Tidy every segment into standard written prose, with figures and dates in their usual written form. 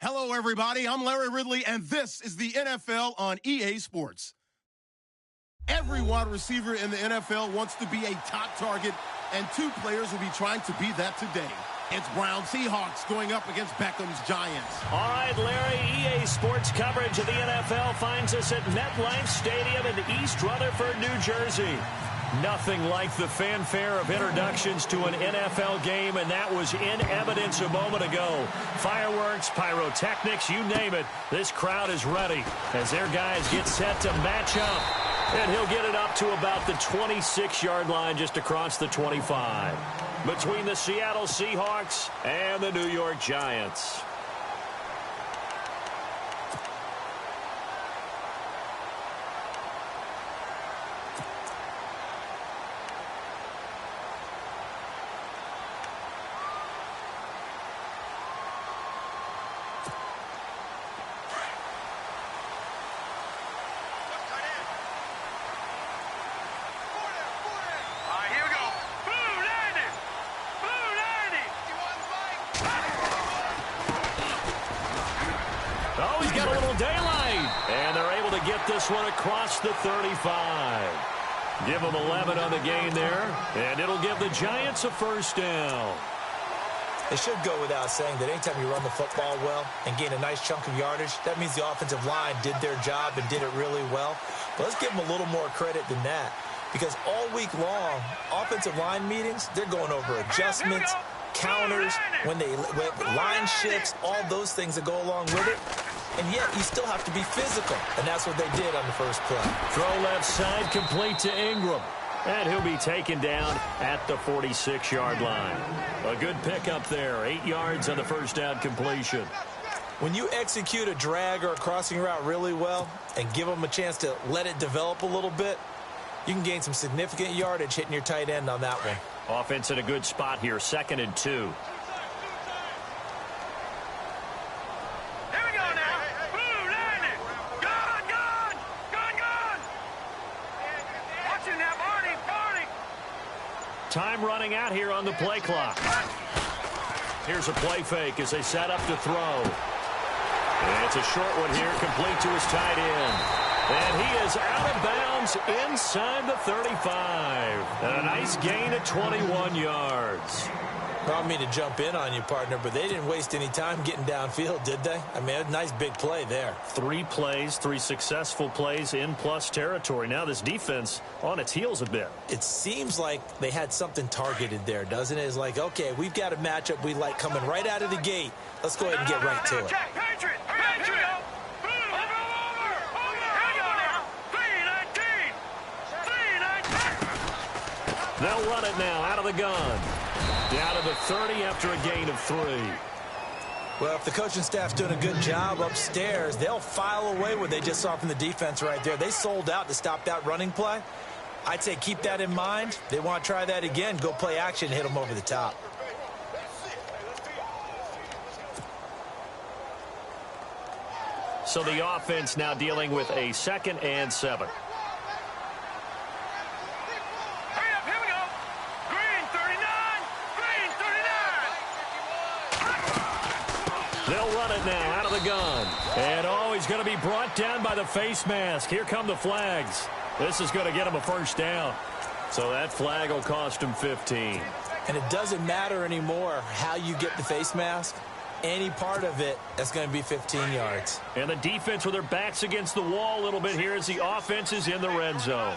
Hello, everybody. I'm Larry Ridley, and this is the NFL on EA Sports. Every wide receiver in the NFL wants to be a top target, and two players will be trying to be that today. It's Browns Seahawks going up against Beckham's Giants. All right, Larry, EA Sports coverage of the NFL finds us at MetLife Stadium in East Rutherford, New Jersey. Nothing like the fanfare of introductions to an NFL game, and that was in evidence a moment ago. Fireworks, pyrotechnics, you name it. This crowd is ready as their guys get set to match up. And he'll get it up to about the 26-yard line just across the 25. Between the Seattle Seahawks and the New York Giants. Oh, he's got a little daylight. And they're able to get this one across the 35. Give them 11 on the gain there. And it'll give the Giants a first down. It should go without saying that anytime you run the football well and gain a nice chunk of yardage, that means the offensive line did their job and did it really well. But let's give them a little more credit than that. Because all week long, offensive line meetings, they're going over adjustments, counters, when line shifts, all those things that go along with it. And yet, you still have to be physical. And that's what they did on the first play. Throw left side, complete to Ingram. And he'll be taken down at the 46-yard line. A good pickup there. 8 yards on the first down completion. When you execute a drag or a crossing route really well and give them a chance to let it develop a little bit, you can gain some significant yardage hitting your tight end on that one. Offense in a good spot here, 2nd and 2. Time running out here on the play clock. Here's a play fake as they set up to throw. And it's a short one here, complete to his tight end. And he is out of bounds inside the 35. And a nice gain of 21 yards. I don't mean to jump in on you, partner, but they didn't waste any time getting downfield, did they? I mean, a nice big play there. 3 plays, 3 successful plays in plus territory. Now this defense on its heels a bit. It seems like they had something targeted there, doesn't it? It's like, okay, we've got a matchup we like coming right out of the gate. Let's go ahead and get right to it. They'll run it now out of the gun. Down to the 30 after a gain of 3. Well, if the coaching staff's doing a good job upstairs, they'll file away what they just saw from the defense right there. They sold out to stop that running play. I'd say keep that in mind. They want to try that again. Go play action, hit them over the top. So the offense now dealing with a 2nd and 7. They'll run it now out of the gun. And, oh, he's going to be brought down by the face mask. Here come the flags. This is going to get him a first down. So that flag will cost him 15. And it doesn't matter anymore how you get the face mask. Any part of it, that's going to be 15 yards. And the defense with their backs against the wall a little bit here as the offense is in the red zone.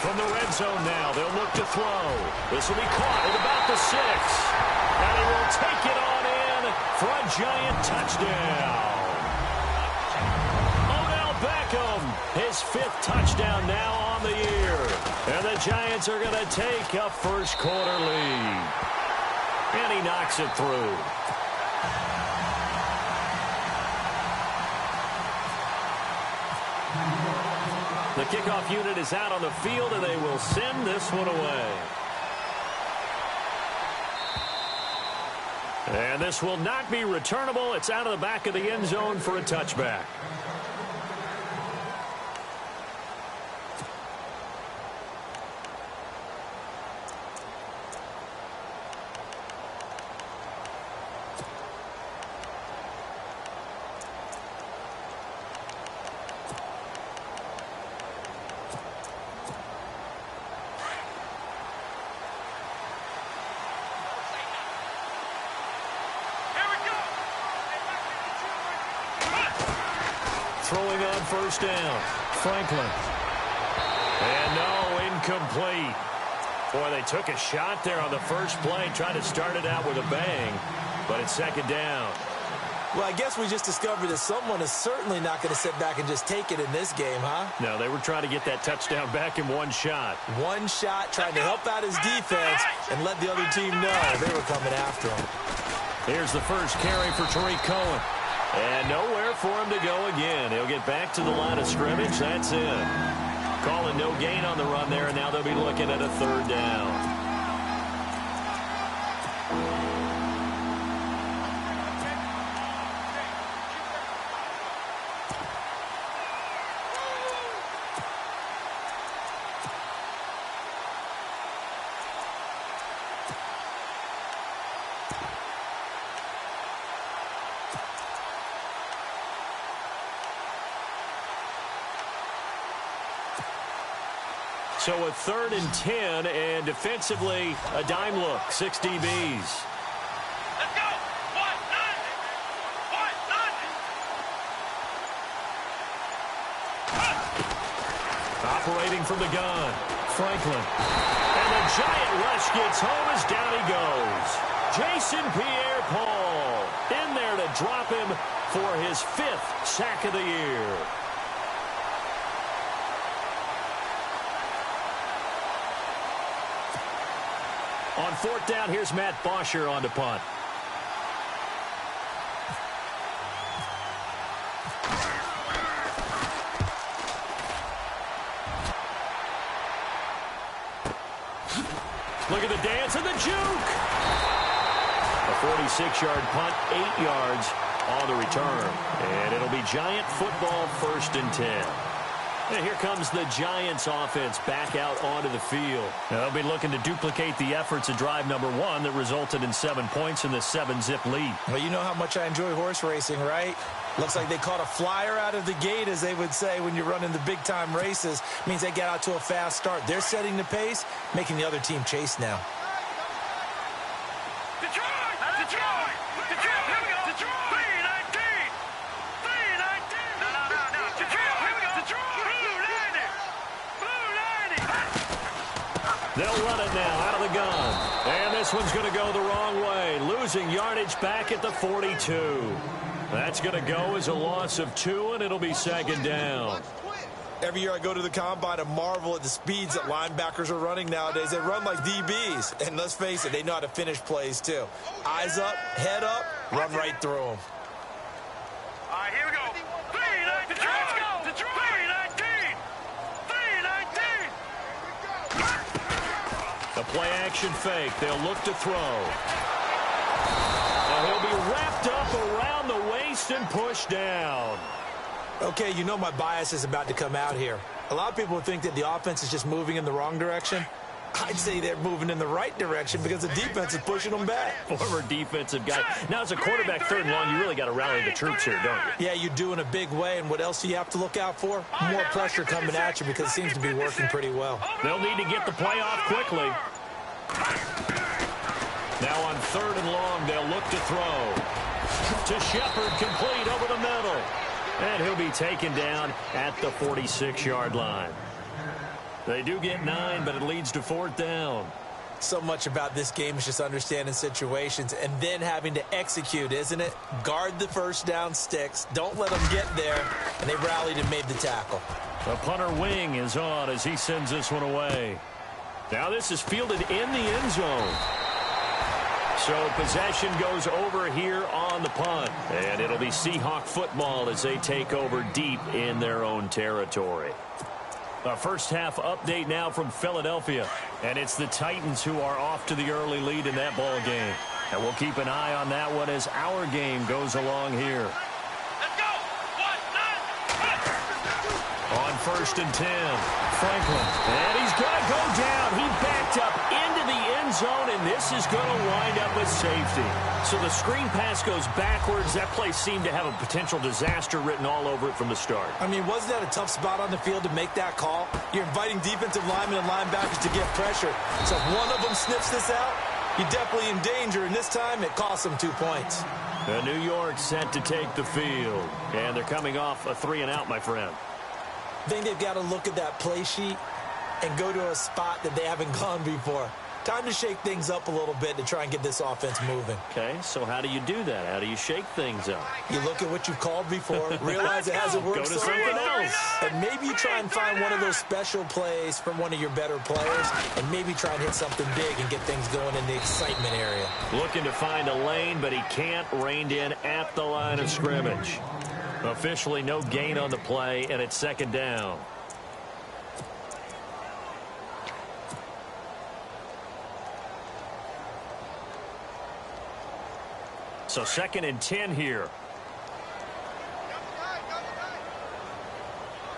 From the red zone now, they'll look to throw. This will be caught at about the 6. And he will take it on in for a Giant touchdown. Odell Beckham, his 5th touchdown now on the year. And the Giants are going to take a first quarter lead. And he knocks it through. The kickoff unit is out on the field, and they will send this one away. And this will not be returnable. It's out of the back of the end zone for a touchback. throwing on first down. Franklin. And no, incomplete. Boy, they took a shot there on the first play, trying to start it out with a bang, but it's second down. Well, I guess we just discovered that someone is certainly not going to sit back and just take it in this game, huh? No, they were trying to get that touchdown back in one shot. One shot, trying to help out his defense and let the other team know they were coming after him. Here's the first carry for Tariq Cohen. And nowhere for him to go again. He'll get back to the line of scrimmage. That's it. Calling no gain on the run there, and now they'll be looking at a third down. So a 3rd and 10, and defensively, a dime look, 6 DBs. Let's go! What? Operating from the gun, Franklin. And the giant rush gets home as down he goes. Jason Pierre-Paul in there to drop him for his 5th sack of the year. On 4th down, here's Matt Bosher on to punt. Look at the dance and the juke. A 46-yard punt, 8 yards on the return. And it'll be Giant football, 1st and 10. And here comes the Giants offense back out onto the field. Now, they'll be looking to duplicate the efforts of drive number 1 that resulted in 7 points in the 7-zip lead. Well, you know how much I enjoy horse racing, right? Looks like they caught a flyer out of the gate, as they would say when you're running the big-time races. Means they get out to a fast start. They're setting the pace, making the other team chase now. They'll run it now out of the gun. And this one's going to go the wrong way. Losing yardage back at the 42. That's going to go as a loss of 2, and it'll be 2nd down. Every year I go to the combine and marvel at the speeds that linebackers are running nowadays. They run like DBs. And let's face it, they know how to finish plays too. Eyes up, head up, run right through them. All right, here we go. 3-19. Let's go. 3-19. 3-19. A play-action fake. They'll look to throw. And he'll be wrapped up around the waist and pushed down. Okay, you know my bias is about to come out here. A lot of people think that the offense is just moving in the wrong direction. I'd say they're moving in the right direction because the defense is pushing them back. Former defensive guy. Now, as a quarterback, 3rd and long, you really got to rally the troops here, don't you? Yeah, you do in a big way. And what else do you have to look out for? More pressure coming at you because it seems to be working pretty well. They'll need to get the play off quickly. Now on 3rd and long, they'll look to throw. To Shepard, complete over the middle. And he'll be taken down at the 46-yard line. They do get 9, but it leads to 4th down. So much about this game is just understanding situations and then having to execute, isn't it? Guard the first down sticks. Don't let them get there. And they rallied and made the tackle. The punter wing is on as he sends this one away. Now this is fielded in the end zone. So possession goes over here on the punt. And it'll be Seahawk football as they take over deep in their own territory. A first half update now from Philadelphia. And it's the Titans who are off to the early lead in that ball game. And we'll keep an eye on that one as our game goes along here. Let's go. 1-9. On 1st and 10, Franklin. And he's going to go down. He backed up into the end zone, and this is going to wind up with safety. So the screen pass goes backwards. That play seemed to have a potential disaster written all over it from the start. I mean, wasn't that a tough spot on the field to make that call? You're inviting defensive linemen and linebackers to get pressure. So if one of them sniffs this out, you're definitely in danger, and this time it costs them 2 points. And New York set to take the field. And they're coming off a 3-and-out, my friend. I think they've got to look at that play sheet and go to a spot that they haven't gone before. Time to shake things up a little bit to try and get this offense moving. Okay, so how do you do that? How do you shake things up? You look at what you've called before, realize it hasn't worked so well, and maybe you try and find one of those special plays from one of your better players, and maybe try and hit something big and get things going in the excitement area. Looking to find a lane, but he can't. Reined in at the line of scrimmage. Officially no gain on the play, and it's 2nd down. So 2nd and 10 here.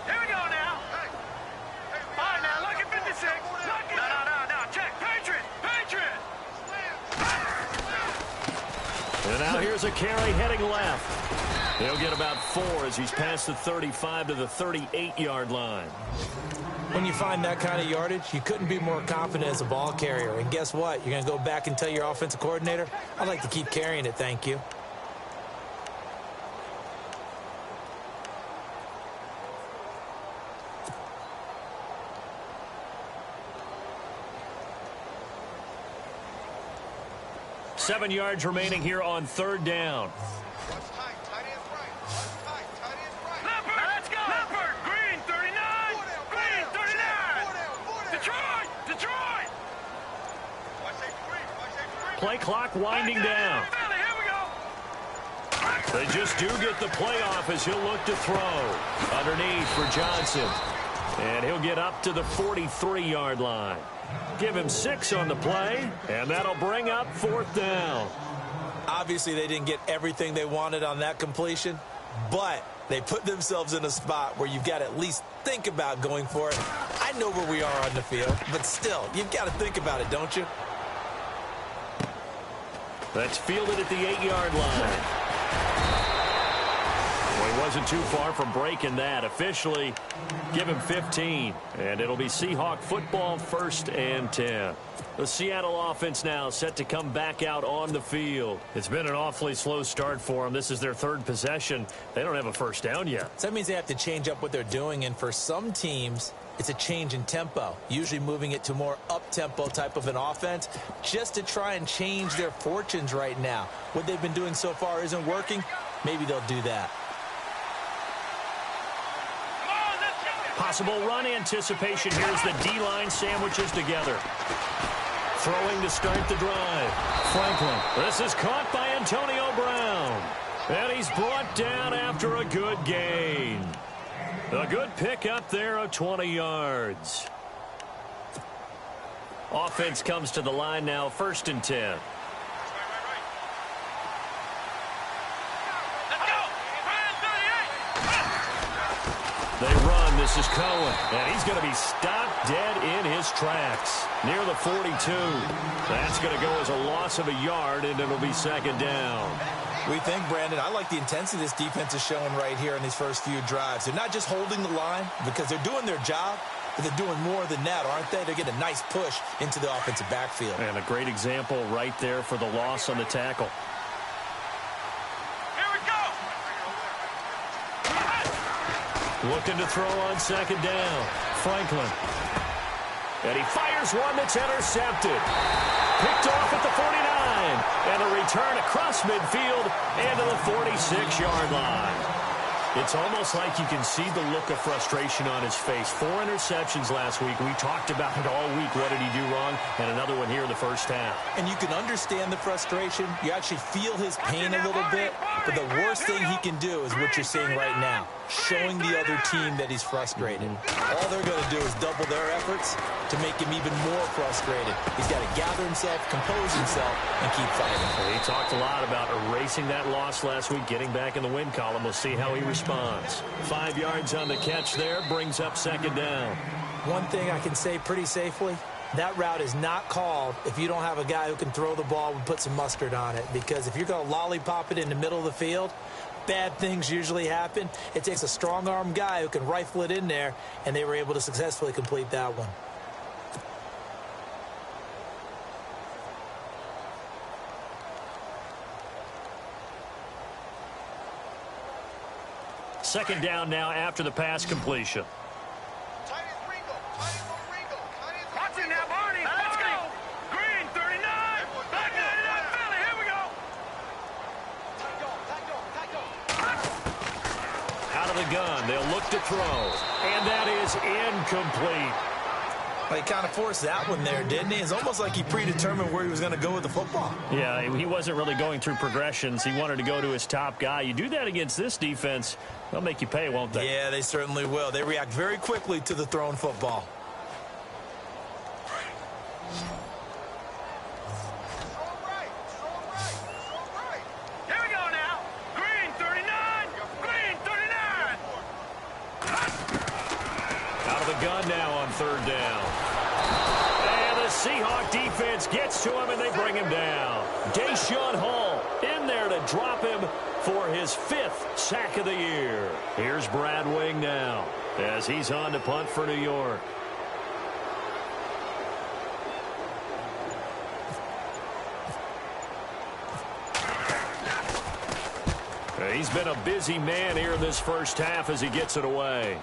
Here we go now. All right, now, look at 56. No. Check. Patriot. And now here's a carry heading left. He'll get about 4 as he's past the 35 to the 38-yard line. When you find that kind of yardage, you couldn't be more confident as a ball carrier. And guess what? You're going to go back and tell your offensive coordinator, I'd like to keep carrying it, thank you. Seven yards remaining here on 3rd down. Play clock winding down. They just do get the play off as he'll look to throw. Underneath for Johnson. And he'll get up to the 43-yard line. Give him 6 on the play, and that'll bring up 4th down. Obviously, they didn't get everything they wanted on that completion, but they put themselves in a spot where you've got to at least think about going for it. I know where we are on the field, but still, you've got to think about it, don't you? That's fielded at the 8-yard line. Well, he wasn't too far from breaking that. Officially, give him 15. And it'll be Seahawk football, 1st and 10. The Seattle offense now set to come back out on the field. It's been an awfully slow start for them. This is their 3rd possession. They don't have a 1st down yet. So that means they have to change up what they're doing. And for some teams, it's a change in tempo, usually moving it to more up-tempo type of an offense just to try and change their fortunes right now. What they've been doing so far isn't working. Maybe they'll do that. Possible run anticipation here as the D-line sandwiches together. Throwing to start the drive. Franklin. This is caught by Antonio Brown. And he's brought down after a good gain. A good pick up there of 20 yards. Offense comes to the line now, 1st and 10. They run. This is Cohen. And he's going to be stopped dead in his tracks near the 42. That's going to go as a loss of a yard, and it'll be 2nd down. We think, Brandon, I like the intensity this defense is showing right here in these first few drives. They're not just holding the line because they're doing their job, but they're doing more than that, aren't they? They're getting a nice push into the offensive backfield. And a great example right there for the loss on the tackle. Here we go. Looking to throw on 2nd down. Franklin. And he fires one that's intercepted. Picked off at the 49. And a return across midfield and to the 46-yard line. It's almost like you can see the look of frustration on his face. 4 interceptions last week. We talked about it all week. What did he do wrong? And another one here in the 1st half. And you can understand the frustration. You actually feel his pain a little bit. But the worst thing he can do is what you're seeing right now. Showing the other team that he's frustrated. All they're going to do is double their efforts to make him even more frustrated. He's got to gather himself, compose himself, and keep fighting. He talked a lot about erasing that loss last week, getting back in the win column. We'll see how he responds. 5 yards on the catch there, brings up 2nd down. One thing I can say pretty safely, that route is not called if you don't have a guy who can throw the ball and put some mustard on it. Because if you're going to lollipop it in the middle of the field, bad things usually happen. It takes a strong-arm guy who can rifle it in there, and they were able to successfully complete that one. second down now after the pass completion. Watch it now, Barney. Let's go. Green, 39. Back 99, Philly. Here we go. Out of the gun. They'll look to throw. And that is incomplete. Well, he kind of forced that one there, didn't he? It's almost like he predetermined where he was going to go with the football. Yeah, he wasn't really going through progressions. He wanted to go to his top guy. You do that against this defense, they'll make you pay, won't they? Yeah, they certainly will. They react very quickly to the thrown football. Here we go now. Green, 39. Green, 39. Out of the gun now on third down. And the Seahawk defense gets to him, and they bring him down. Deshaun Hall in there to drop him for his 5th sack of the year. Here's Brad Wing now as he's on to punt for New York. He's been a busy man here in this first half as he gets it away.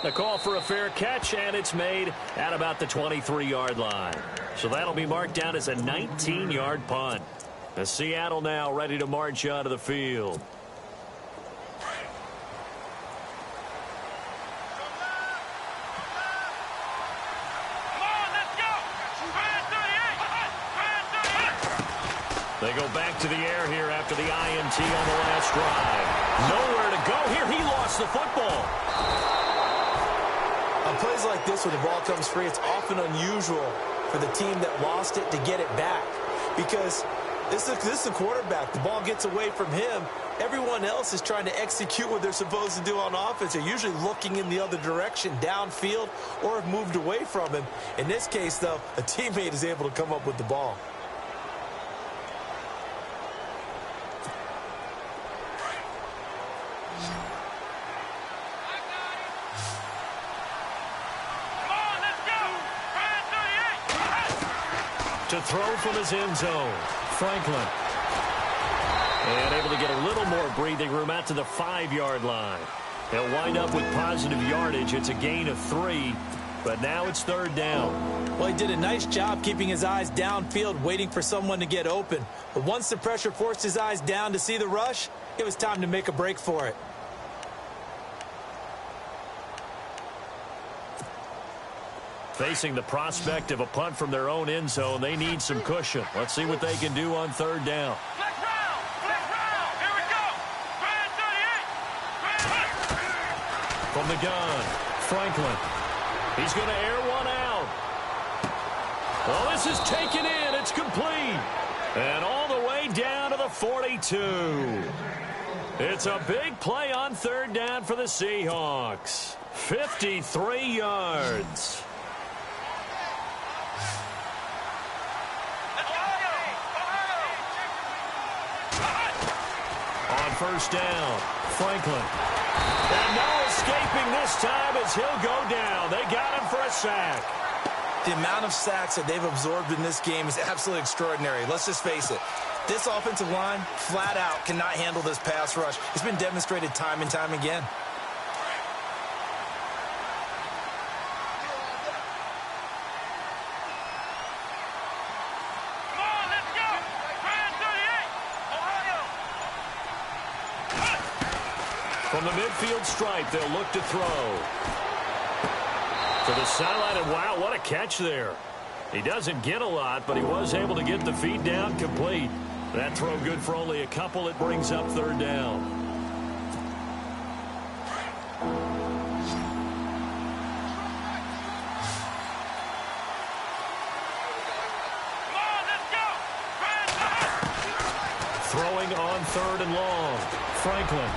The call for a fair catch, and it's made at about the 23-yard line. So that'll be marked down as a 19-yard punt. As Seattle now ready to march onto the field. They go back to the air here after the INT on the last drive. Nowhere to go here. He lost the football. On plays like this where the ball comes free, it's often unusual for the team that lost it to get it back. Because this is the quarterback. The ball gets away from him. Everyone else is trying to execute what they're supposed to do on offense. They're usually looking in the other direction, downfield, or have moved away from him. In this case, though, a teammate is able to come up with the ball. To throw from his end zone, Franklin. And able to get a little more breathing room out to the 5-yard line. He'll wind up with positive yardage. It's a gain of 3, but now it's third down. Well, he did a nice job keeping his eyes downfield, waiting for someone to get open. But once the pressure forced his eyes down to see the rush, it was time to make a break for it. Facing the prospect of a punt from their own end zone, they need some cushion. Let's see what they can do on third down. Flex round. Here we go. Brad 38. From the gun, Franklin. He's going to air one out. Well, this is taken in. It's complete. And all the way down to the 42. It's a big play on third down for the Seahawks. 53 yards. On first down, Franklin. And no escaping this time as he'll go down. They got him for a sack. The amount of sacks that they've absorbed in this game is absolutely extraordinary. Let's just face it. This offensive line, flat out, cannot handle this pass rush. It's been demonstrated time and time again. From the midfield stripe, they'll look to throw. To the sideline, and wow, what a catch there. He doesn't get a lot, but he was able to get the feet down complete. That throw good for only a couple. It brings up third down. Throwing on third and long. Franklin.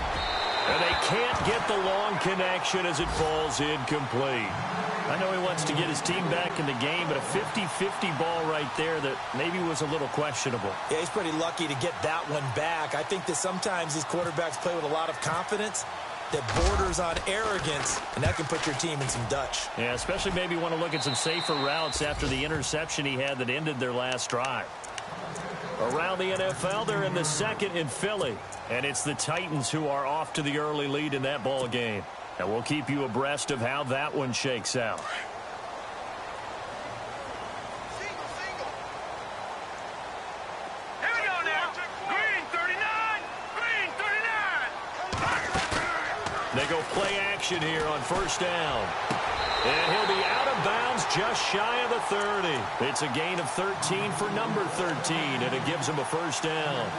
And they can't get the long connection as it falls incomplete. I know he wants to get his team back in the game, but a 50-50 ball right there that maybe was a little questionable. Yeah, he's pretty lucky to get that one back. I think that sometimes these quarterbacks play with a lot of confidence that borders on arrogance, and that can put your team in some Dutch. Yeah, especially maybe want to look at some safer routes after the interception he had that ended their last drive. Around the NFL, they're in the second in Philly. And it's the Titans who are off to the early lead in that ball game. And we'll keep you abreast of how that one shakes out. Here we go now. Green 39. Green 39. They go play action here on first down. And he'll be out of bounds just shy of the 30. It's a gain of 13 for number 13, and it gives him a first down.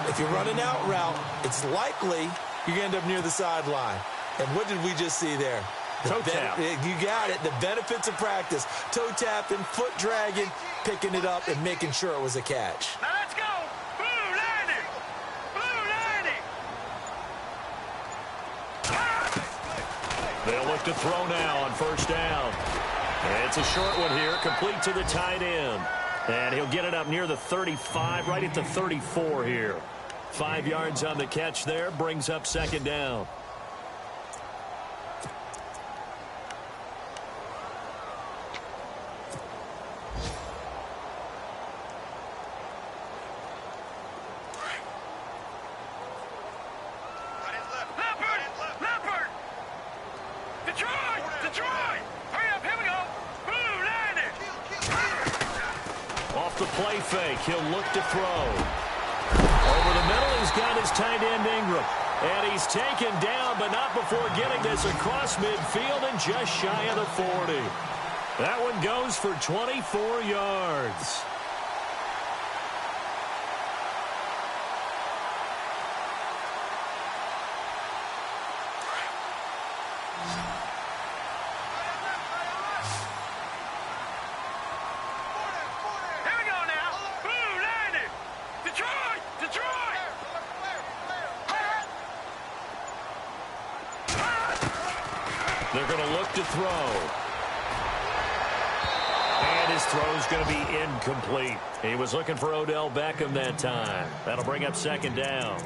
If you're running out route, it's likely you're going to end up near the sideline. And what did we just see there? Toe tap. You got it. The benefits of practice. Toe tapping, foot dragging, picking it up, and making sure it was a catch. Now let's go. Blue landing. Blue landing. They'll look to throw now on first down. And it's a short one here, complete to the tight end. And he'll get it up near the 35, right at the 34 here. 5 yards on the catch there, brings up second down. Leopard. Detroit. Hurry up, here we go. Blue landing. Off the play fake, he'll look to throw. Over the middle, he's got his tight end Ingram. And he's taken down, but not before getting this across midfield and just shy of the 40. That one goes for 24 yards. Here we go now. Blue landing. Detroit. They're going to look to throw. And his throw's going to be incomplete. He was looking for Odell Beckham that time. That'll bring up second down.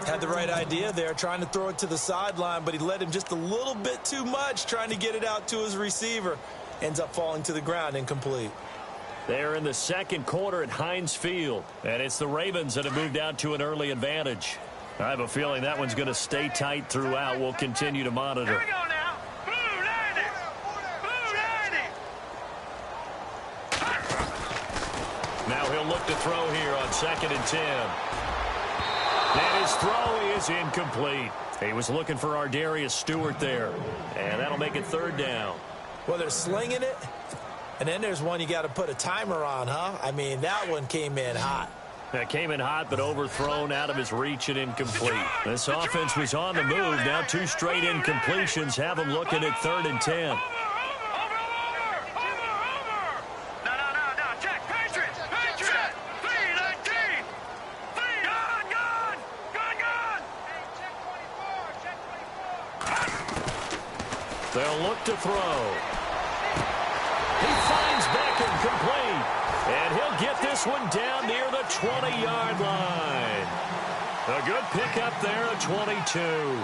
Had the right idea there, trying to throw it to the sideline, but he led him just a little bit too much, trying to get it out to his receiver. Ends up falling to the ground, incomplete. They're in the second quarter at Heinz Field, and it's the Ravens that have moved out to an early advantage. I have a feeling that one's going to stay tight throughout. We'll continue to monitor. Here we go now. Blue landing. Now he'll look to throw here on 2nd and 10. And his throw is incomplete. He was looking for Ardarius Stewart there, and that'll make it 3rd down. Well, they're slinging it, and then there's one you got to put a timer on, huh? I mean, that one came in hot. That came in hot, but overthrown out of his reach and incomplete. This offense was on the move. Now 2 straight incompletions have them looking at 3rd and 10. Over. No. Check. Patriots. 319. Gone. Check 24. They'll look to throw. He finds Beckham complete. And he'll get this one down near the 20-yard line. A good pickup there at 22. No.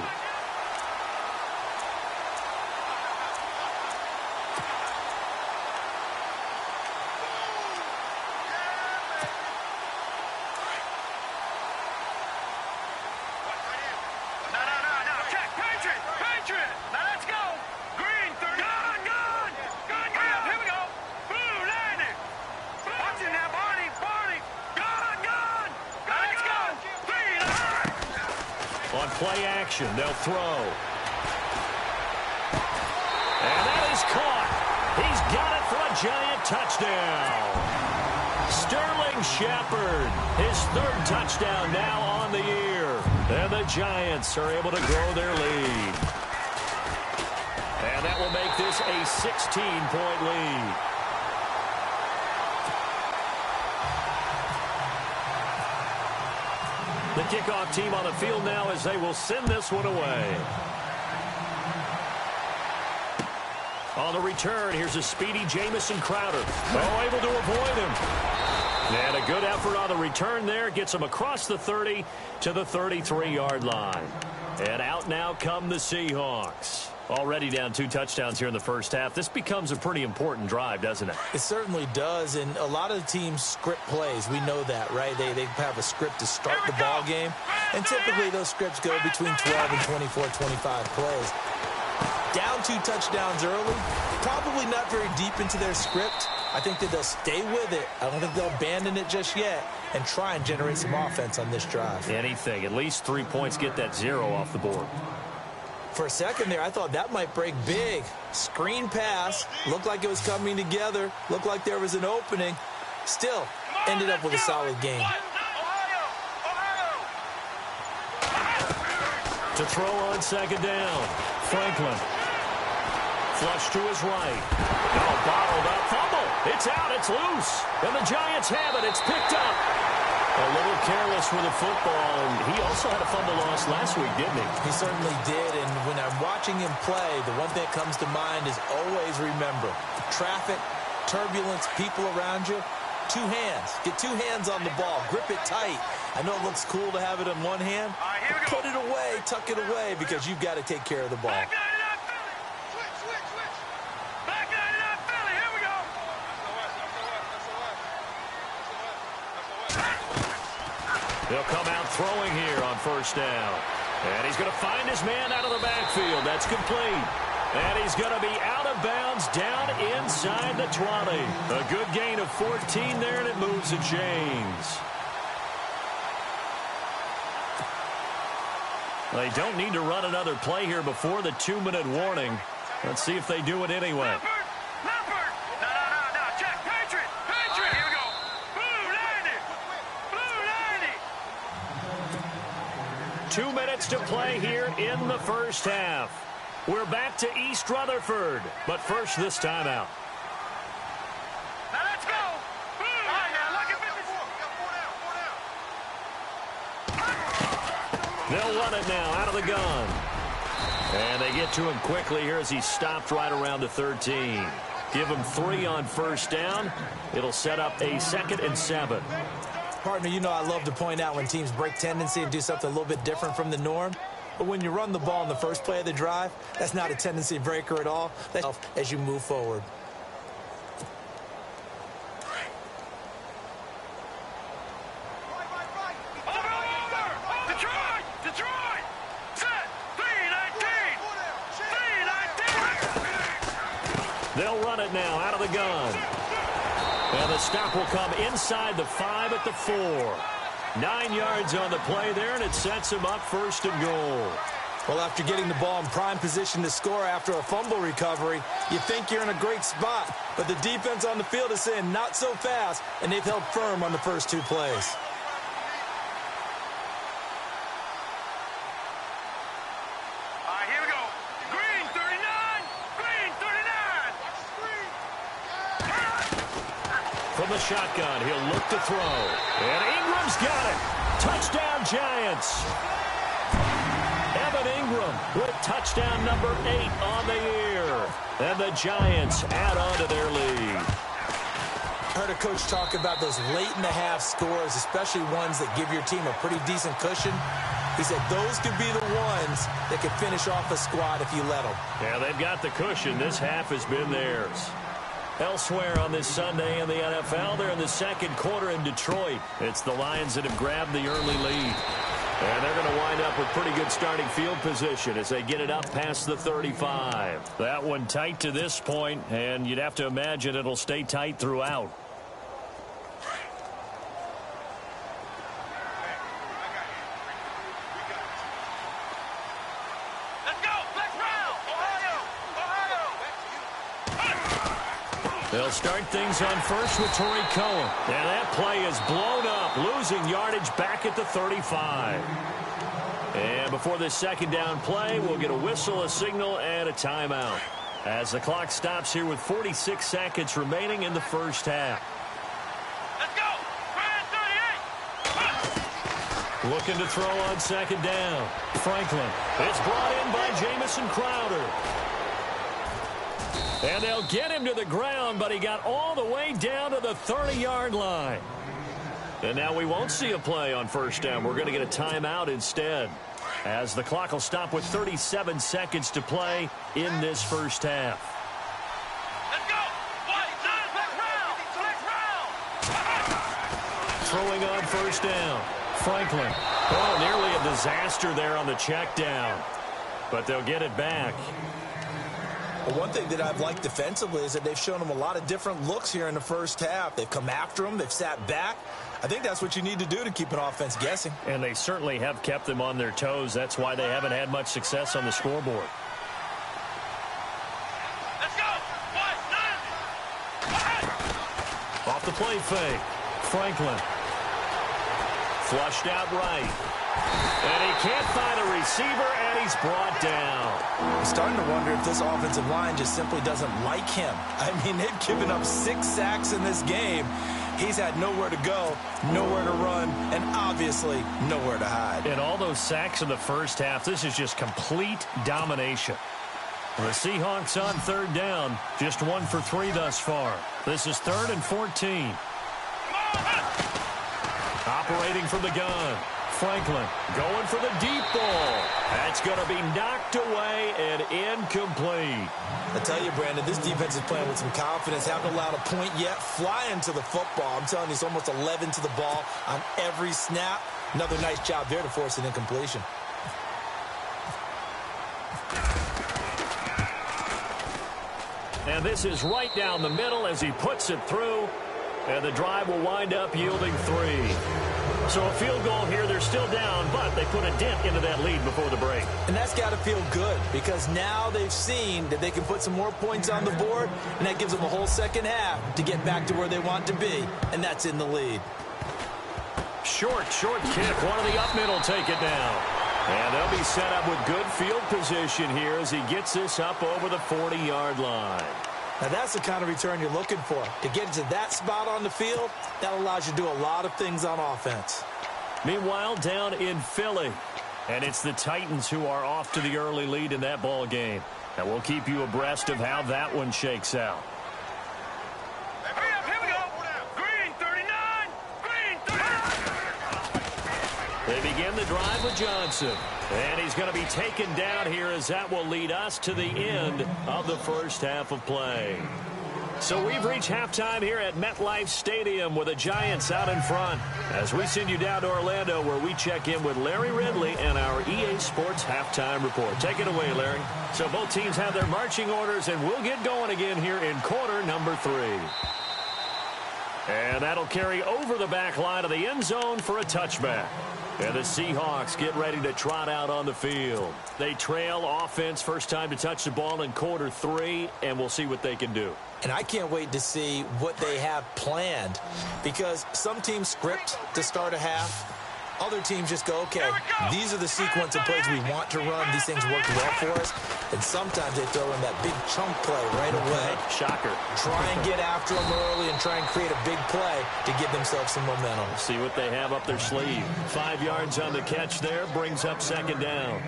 Check. Patriot. Now let's go. Green 30. Gone. Hurry up, here we go. Blue landing. Watch it now, Barney. Gone. Now let's go. On play action, they'll throw. And that is caught. He's got it for a giant touchdown. Sterling Shepard, his 3rd touchdown now on the year. And the Giants are able to grow their lead. And that will make this a 16-point lead. The kickoff team on the field now as they will send this one away. On the return, here's a speedy Jamison Crowder. Oh, able to avoid him. And a good effort on the return there. Gets him across the 30 to the 33-yard line. And out now come the Seahawks. Already down 2 touchdowns here in the first half. This becomes a pretty important drive, doesn't it? It certainly does, and a lot of the teams script plays. We know that, right? They have a script to start the ball game, and typically those scripts go between 12 and 24, 25 plays. Down 2 touchdowns early, probably not very deep into their script. I think that they'll stay with it. I don't think they'll abandon it just yet and try and generate some offense on this drive. Anything. At least 3 points, get that 0 off the board. For a second there, I thought that might break big. Screen pass. Looked like it was coming together. Looked like there was an opening. Still, ended up with a solid game. To throw on second down. Franklin. Flush to his right. Oh, bottled up. Fumble. It's out. It's loose. And the Giants have it. It's picked up. A little careless with the football, and he also had a fumble loss last week, didn't he? He certainly did, and when I'm watching him play, the one thing that comes to mind is always remember, traffic, turbulence, people around you, 2 hands. Get 2 hands on the ball. Grip it tight. I know it looks cool to have it in one hand, but put it away, tuck it away, because you've got to take care of the ball. He'll come out throwing here on first down. And he's going to find his man out of the backfield. That's complete. And he's going to be out of bounds down inside the 20. A good gain of 14 there, and it moves the chains. They don't need to run another play here before the 2-minute warning. Let's see if they do it anyway. 2 minutes to play here in the first half. We're back to East Rutherford, but first this timeout. Now let's go. All right, now look at 54. They'll run it now out of the gun. And they get to him quickly here as he stopped right around the 13. Give him 3 on first down. It'll set up a 2nd and 7. Partner, you know I love to point out when teams break tendency and do something a little bit different from the norm. But when you run the ball in the first play of the drive, that's not a tendency breaker at all. That's as you move forward. Detroit! Set! 3-19! They'll run it now out of the gun. And the stop will come inside the 5 at the 4. 9 yards on the play there, and it sets him up 1st and goal. Well, after getting the ball in prime position to score after a fumble recovery, you think you're in a great spot. But the defense on the field is saying not so fast, and they've held firm on the first 2 plays. All right, here we go. Green 39! Green 39! From the shotgun, he'll look to throw. And Ingram's got it. Touchdown, Giants. Evan Ingram with touchdown number 8 on the year. And the Giants add on to their lead. I heard a coach talk about those late-in-the-half scores, especially ones that give your team a pretty decent cushion. He said those could be the ones that could finish off a squad if you let them. Yeah, they've got the cushion. This half has been theirs. Elsewhere on this Sunday in the NFL, they're in the 2nd quarter in Detroit. It's the Lions that have grabbed the early lead. And they're going to wind up with pretty good starting field position as they get it up past the 35. That one tight to this point, and you'd have to imagine it'll stay tight throughout. They'll start things on first with Torrey Cohen. And that play is blown up, losing yardage back at the 35. And before this 2nd down play, we'll get a whistle, a signal, and a timeout. As the clock stops here with 46 seconds remaining in the first half. Let's go! Brand 38! Looking to throw on 2nd down. Franklin. It's brought in by Jamison Crowder. And they'll get him to the ground, but he got all the way down to the 30-yard line. And now we won't see a play on first down. We're going to get a timeout instead. as the clock will stop with 37 seconds to play in this first half. Let's go. Throwing on first down. Franklin. Oh, nearly a disaster there on the check down. But they'll get it back. Well, one thing that I've liked defensively is that they've shown them a lot of different looks here in the first half. They've come after them. They've sat back. I think that's what you need to do to keep an offense guessing. And they certainly have kept them on their toes. That's why they haven't had much success on the scoreboard. Let's go. Off the play fake. Franklin. Flushed out right. And he can't find a receiver, and he's brought down. I'm starting to wonder if this offensive line just simply doesn't like him. I mean, they've given up 6 sacks in this game. He's had nowhere to go, nowhere to run, and obviously nowhere to hide. And all those sacks in the first half, this is just complete domination. The Seahawks on third down, just 1 for 3 thus far. This is 3rd and 14. Operating from the gun. Franklin going for the deep ball. That's going to be knocked away and incomplete. I tell you, Brandon, this defense is playing with some confidence. Haven't allowed a point yet. Flying to the football. I'm telling you, it's almost 11 to the ball on every snap. Another nice job there to force an incompletion. And this is right down the middle as he puts it through. And the drive will wind up yielding 3. So a field goal here, they're still down, but they put a dent into that lead before the break. And that's got to feel good because now they've seen that they can put some more points on the board, and that gives them a whole second half to get back to where they want to be, and that's in the lead. Short kick. One of the up middle take it down. And they'll be set up with good field position here as he gets this up over the 40-yard line. Now, that's the kind of return you're looking for. To get to that spot on the field, that allows you to do a lot of things on offense. Meanwhile, down in Philly, and it's the Titans who are off to the early lead in that ball game. And we'll keep you abreast of how that one shakes out. Here we go. Green 39. Green 39. They begin the drive with Johnson. And he's going to be taken down here as that will lead us to the end of the first half of play. So we've reached halftime here at MetLife Stadium with the Giants out in front as we send you down to Orlando where we check in with Larry Ridley and our EA Sports Halftime Report. Take it away, Larry. So both teams have their marching orders, and we'll get going again here in quarter number 3. And that'll carry over the back line of the end zone for a touchback. And the Seahawks get ready to trot out on the field. They trail offense first time to touch the ball in quarter 3, and we'll see what they can do. And I can't wait to see what they have planned because some teams script to start a half. Other teams just go, okay, these are the sequence of plays we want to run. These things work well for us. And sometimes they throw in that big chunk play right away. Shocker. Try and get after them early and try and create a big play to give themselves some momentum. See what they have up their sleeve. 5 yards on the catch there brings up second down.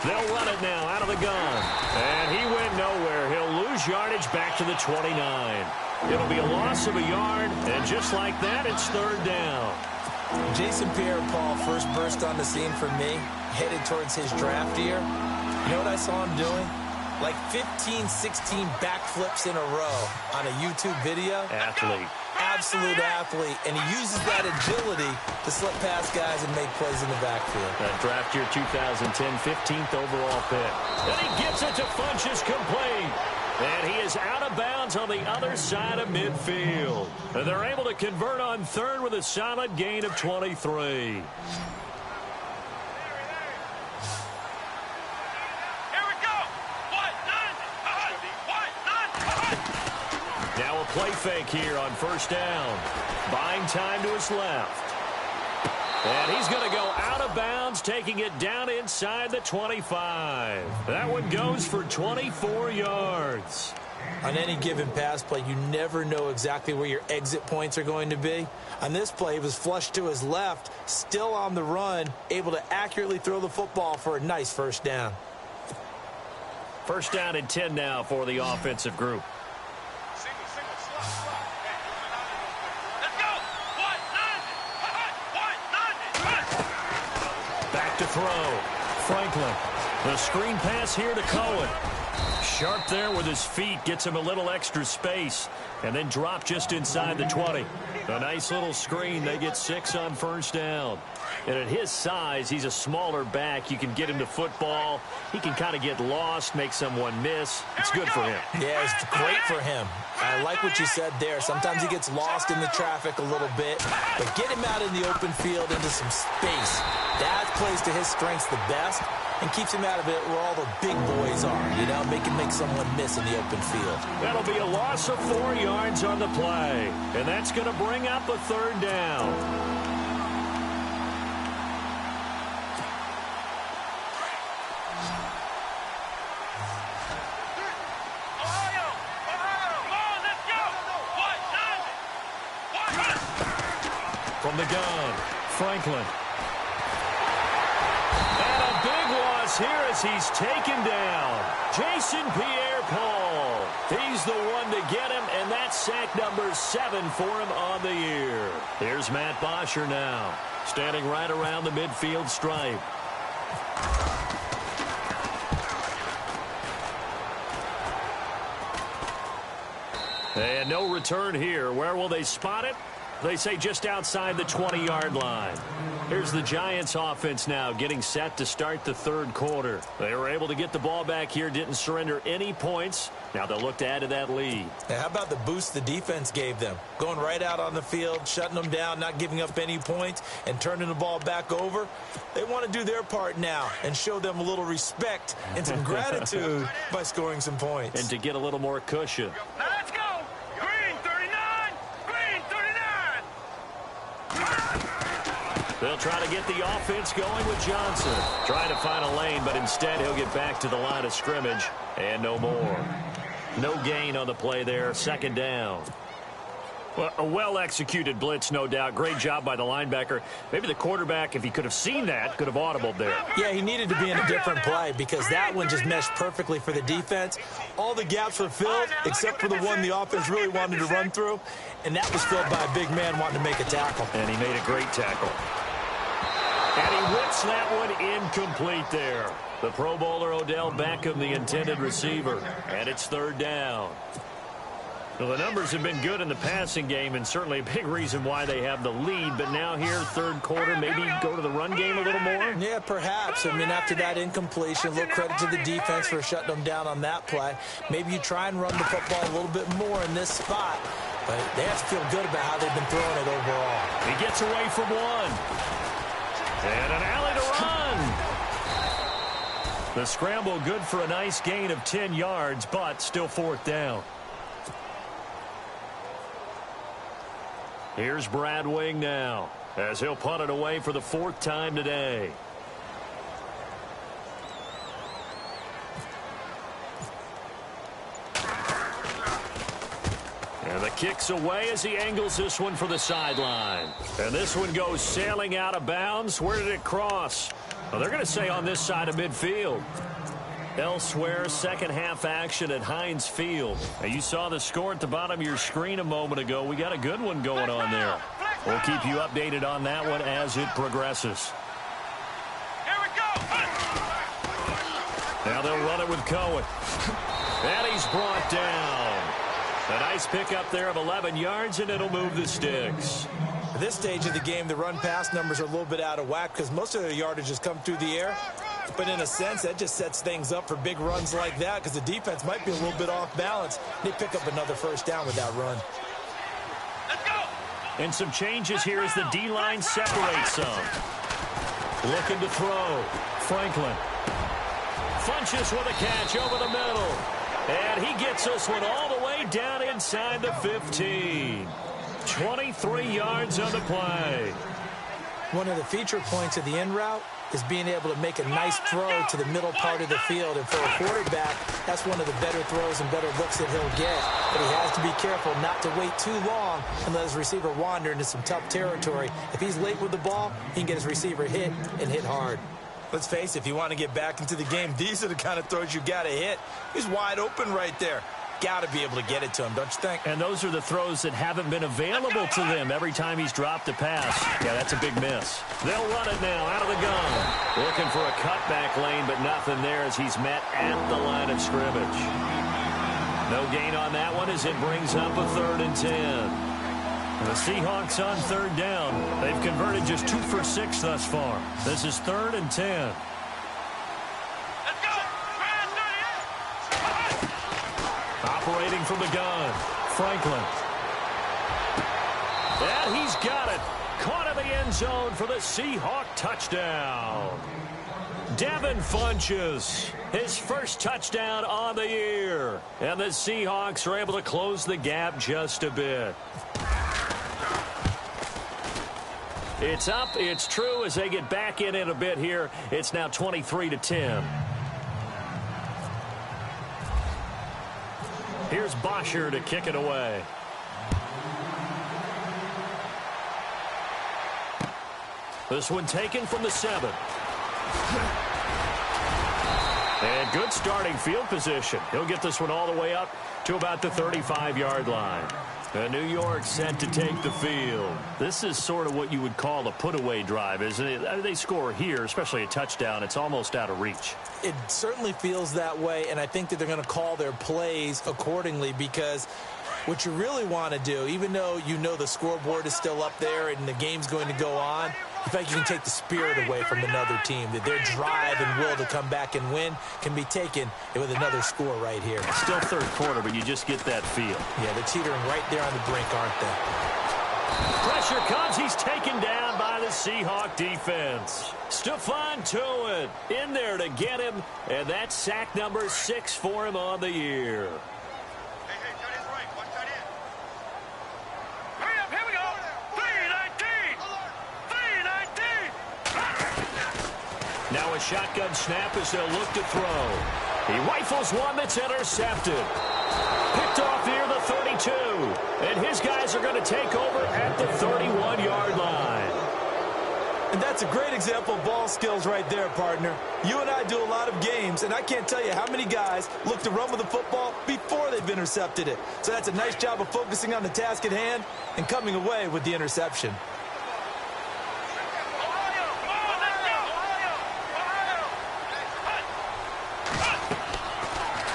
They'll run it now out of the gun. And he went nowhere. He'll lose yardage back to the 29. It'll be a loss of a yard, and just like that, it's third down. Jason Pierre-Paul first burst on the scene for me, headed towards his draft year. You know what I saw him doing? Like 15, 16 backflips in a row on a YouTube video. Athlete. Absolute athlete, and he uses that agility to slip past guys and make plays in the backfield. That draft year 2010, 15th overall pick. And he gets it to Funchess complete. And he is out of bounds on the other side of midfield. And they're able to convert on third with a solid gain of 23. Now a play fake here on first down. Buying time to his left. And he's going to go out of bounds, taking it down inside the 25. That one goes for 24 yards. On any given pass play, you never know exactly where your exit points are going to be. On this play, he was flushed to his left, still on the run, able to accurately throw the football for a nice first down. First down and 10 now for the offensive group. Back to throw. Franklin. The screen pass here to Cohen. Sharp there with his feet, gets him a little extra space, and then drop just inside the 20. A nice little screen. They get 6 on first down. And at his size, he's a smaller back. You can get him to football. He can kind of get lost, make someone miss. It's good for him. Yeah, it's great for him. I like what you said there. Sometimes he gets lost in the traffic a little bit, but get him out in the open field into some space. That plays to his strengths the best and keeps him out of it where all the big boys are, you know, make him make someone miss in the open field. That'll be a loss of 4 yards on the play, and that's going to bring up a third down. From the gun, Franklin. And a big loss here as he's taken down. Jason Pierre-Paul. He's the one to get him, and that's sack number 7 for him on the year. Here's Matt Bosher now, standing right around the midfield stripe. And no return here. Where will they spot it? They say just outside the 20-yard line. Here's the Giants offense now getting set to start the third quarter. They were able to get the ball back here, didn't surrender any points. Now they'll look to add to that lead. Now, how about the boost the defense gave them? Going right out on the field, shutting them down, not giving up any points, and turning the ball back over. They want to do their part now and show them a little respect and some gratitude by scoring some points. And to get a little more cushion. Now let's go. Green 39. Green 39. They'll try to get the offense going with Johnson. Trying to find a lane, but instead he'll get back to the line of scrimmage. And no more. No gain on the play there. Second down. Well, a well-executed blitz, no doubt. Great job by the linebacker. Maybe the quarterback, if he could have seen that, could have audibled there. Yeah, he needed to be in a different play because that one just meshed perfectly for the defense. All the gaps were filled except for the one the offense really wanted to run through, and that was filled by a big man wanting to make a tackle. And he made a great tackle. And he whips that one incomplete there. The Pro Bowler Odell Beckham, the intended receiver. And it's third down. Well, the numbers have been good in the passing game, and certainly a big reason why they have the lead. But now here, third quarter, maybe go to the run game a little more? Yeah, perhaps. I mean, after that incompletion, a little credit to the defense for shutting them down on that play. Maybe you try and run the football a little bit more in this spot. But they have to feel good about how they've been throwing it overall. He gets away from one. And an alley to run. The scramble good for a nice gain of 10 yards, but still fourth down. Here's Brad Wing now, as he'll punt it away for the 4th time today. And the kick's away as he angles this one for the sideline. And this one goes sailing out of bounds. Where did it cross? Well, they're going to say on this side of midfield. Elsewhere, second half action at Heinz Field. Now, you saw the score at the bottom of your screen a moment ago. We got a good one going on there. We'll keep you updated on that one as it progresses. Here we go. Now they'll run it with Cohen. And he's brought down. A nice pickup there of 11 yards, and it'll move the sticks. At this stage of the game, the run-pass numbers are a little bit out of whack because most of their yardage has come through the air. But in a sense, that just sets things up for big runs like that because the defense might be a little bit off balance. They pick up another first down with that run. Let's go. And some changes here as the D-line separates some. Looking to throw. Franklin. Funches with a catch over the middle. And he gets this one all the way down inside the 15. 23 yards on the play. One of the feature points of the in route is being able to make a nice throw to the middle part of the field. And for a quarterback, that's one of the better throws and better looks that he'll get. But he has to be careful not to wait too long and let his receiver wander into some tough territory. If he's late with the ball, he can get his receiver hit and hit hard. Let's face it, if you want to get back into the game, these are the kind of throws you got to hit. He's wide open right there. Got to be able to get it to him, don't you think? And those are the throws that haven't been available to them every time he's dropped a pass. Yeah, that's a big miss. They'll run it now out of the gun. Looking for a cutback lane, but nothing there as he's met at the line of scrimmage. No gain on that one as it brings up a 3rd and 10. The Seahawks on 3rd down. They've converted just 2 for 6 thus far. This is 3rd and 10. Operating from the gun, Franklin. And he's got it. Caught in the end zone for the Seahawk touchdown. Devin Funchess, his first touchdown on the year. And the Seahawks are able to close the gap just a bit. It's up, it's true as they get back in it a bit here. It's now 23-10. Here's Bosher to kick it away. This one taken from the 7. And good starting field position. He'll get this one all the way up to about the 35-yard line. And New York set to take the field. This is sort of what you would call a put-away drive, isn't it? They score here, especially a touchdown. It's almost out of reach. It certainly feels that way, and I think that they're going to call their plays accordingly because what you really want to do, even though you know the scoreboard is still up there and the game's going to go on, I think you can take the spirit away from another team, that their drive and will to come back and win can be taken with another score right here. Still 3rd quarter, but you just get that feel. Yeah, they're teetering right there on the brink, aren't they? Pressure comes. He's taken down by the Seahawk defense. Stephon Tuitt in there to get him, and that's sack number 6 for him on the year. Now a shotgun snap as they'll look to throw. He rifles one that's intercepted. Picked off near the 32. And his guys are going to take over at the 31-yard line. And that's a great example of ball skills right there, partner. You and I do a lot of games, and I can't tell you how many guys look to run with the football before they've intercepted it. So that's a nice job of focusing on the task at hand and coming away with the interception.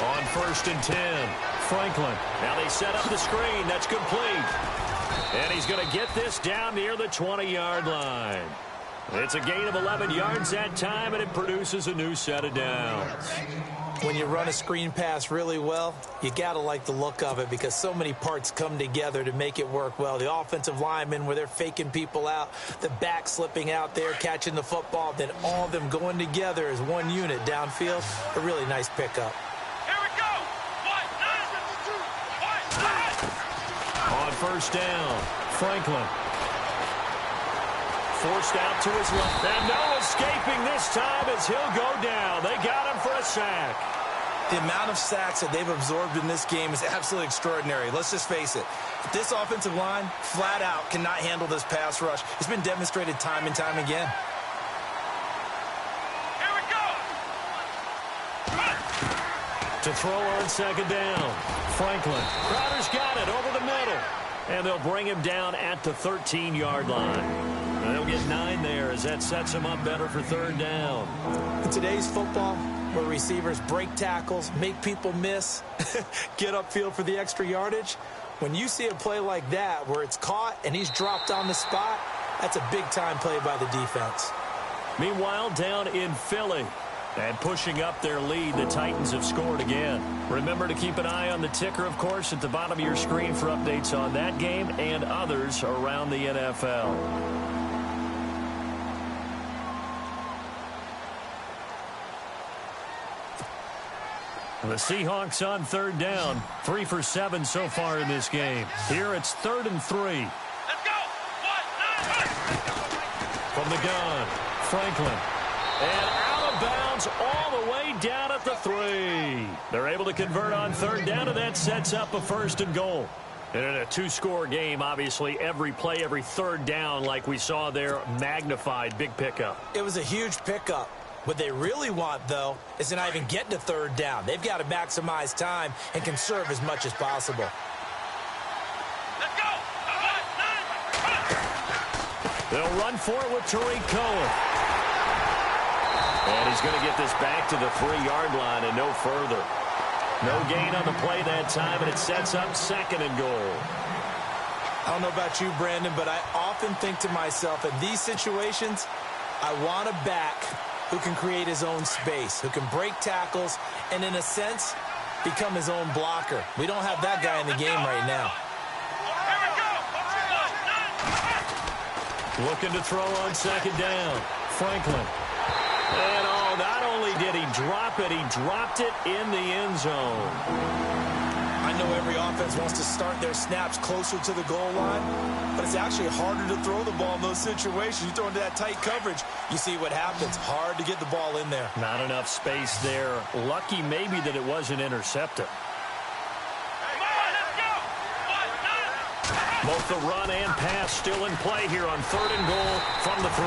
On 1st and 10, Franklin. Now they set up the screen. That's complete. And he's going to get this down near the 20-yard line. It's a gain of 11 yards that time, and it produces a new set of downs. When you run a screen pass really well, you got to like the look of it because so many parts come together to make it work well. The offensive linemen, where they're faking people out, the back slipping out there, catching the football, then all of them going together as one unit downfield. A really nice pickup. On 1st down, Franklin. Forced out to his left. And no escaping this time as he'll go down. They got him for a sack. The amount of sacks that they've absorbed in this game is absolutely extraordinary. Let's just face it. This offensive line, flat out, cannot handle this pass rush. It's been demonstrated time and time again. Here we go. To throw on 2nd down, Franklin. Crowder's got it over the middle. And they'll bring him down at the 13-yard line. And they'll get 9 there as that sets him up better for 3rd down. In today's football, where receivers break tackles, make people miss, get upfield for the extra yardage, when you see a play like that where it's caught and he's dropped on the spot, that's a big-time play by the defense. Meanwhile, down in Philly. And pushing up their lead, the Titans have scored again. Remember to keep an eye on the ticker, of course, at the bottom of your screen for updates on that game and others around the NFL. The Seahawks on 3rd down. 3 for 7 so far in this game. Here it's 3rd and 3. Let's go. 1, 9, 1. From the gun. Franklin. And out of bounds all the way down at the 3. They're able to convert on third down, and that sets up a 1st and goal. And in a 2-score game, obviously, every play, every third down, like we saw there, magnified. Big pickup. It was a huge pickup. What they really want, though, is to not even get to third down. They've got to maximize time and conserve as much as possible. Let's go! They'll run for it with Tariq Cohen. And he's going to get this back to the 3-yard line and no further. No gain on the play that time, and it sets up 2nd and goal. I don't know about you, Brandon, but I often think to myself, in these situations, I want a back who can create his own space, who can break tackles, and in a sense, become his own blocker. We don't have that guy in the game right now. Looking to throw on 2nd down. Franklin. And not only did he drop it, he dropped it in the end zone. I know every offense wants to start their snaps closer to the goal line, but it's actually harder to throw the ball in those situations. You throw into that tight coverage, you see what happens. Hard to get the ball in there. Not enough space there. Lucky maybe that it wasn't intercepted. Both the run and pass still in play here on 3rd and goal from the 3.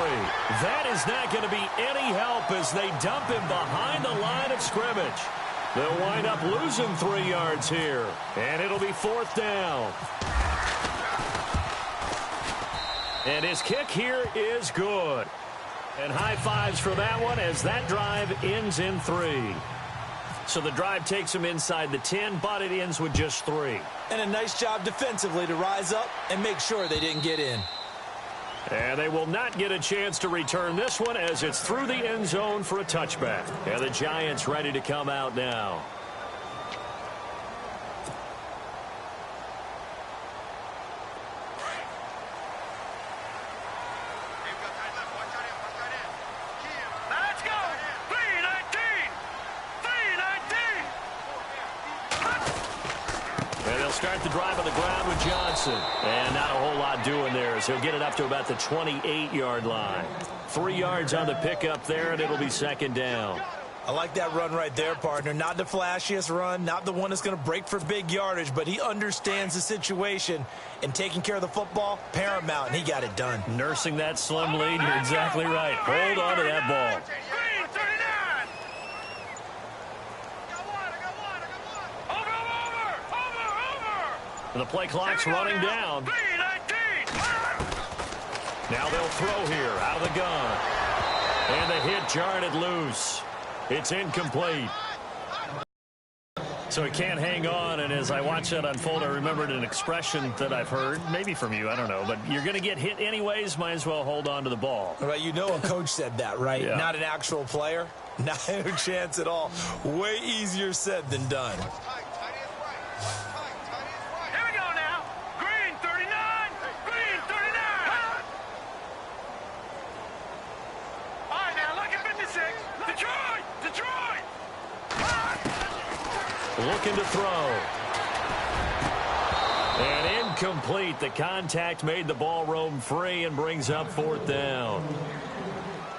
That is not going to be any help as they dump him behind the line of scrimmage. They'll wind up losing 3 yards here, and it'll be 4th down. And his kick here is good. And high fives for that one as that drive ends in 3. So the drive takes him inside the 10, but it ends with just 3. And a nice job defensively to rise up and make sure they didn't get in. And they will not get a chance to return this one as it's through the end zone for a touchback. And the Giants ready to come out now. Let's go! 319! 319! And they'll start the drive on the ground with Johnson. And not a whole lot doing there as he'll get it up to about the 28-yard line. 3 yards on the pickup there, and it'll be 2nd down. I like that run right there, partner. Not the flashiest run, not the one that's going to break for big yardage, but he understands the situation, and taking care of the football, paramount, and he got it done. Nursing that slim lead, you're exactly right. Hold on to that ball. Green 39! Over! The play clock's running down. 319! Now they'll throw here out of the gun. And the hit jarred it loose. It's incomplete. So he can't hang on, and as I watch that unfold, I remembered an expression that I've heard, maybe from you, I don't know, but you're going to get hit anyways, might as well hold on to the ball. Right, you know a coach said that, right? Yeah. Not an actual player. Not a chance at all. Way easier said than done. Here we go now. Green 39! Green 39! All right, now look at 56. Detroit! Detroit! Looking to throw. And incomplete. The contact made the ball roam free and brings up 4th down.